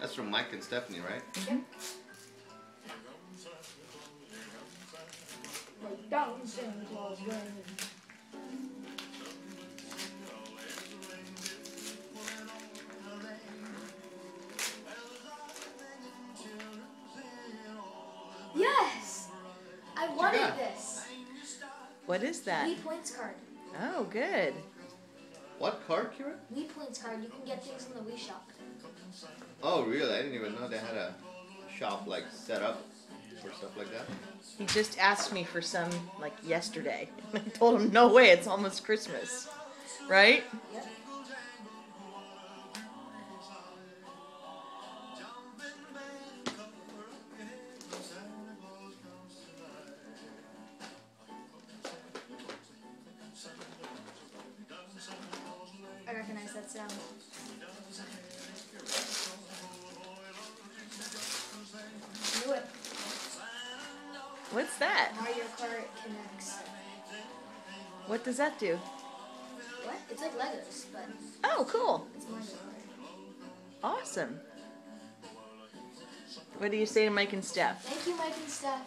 That's from Mike and Stephanie, right? Yep. Like down Santa Claus way. Yes! I wanted this. What is that? Wii Points card. Oh, good. What card, Kira? Wii Points card. You can get things in the Wii shop. Oh, really? I didn't even know they had a shop like set up for stuff like that. He just asked me for some like yesterday. I told him, no way, it's almost Christmas. Right? Yep. I recognize that sound. Knew it. What's that? Mario Kart connects. What does that do? What? It's like Legos, but Oh, cool. it's Mario Kart. Awesome. What do you say to Mike and Steph? Thank you, Mike and Steph.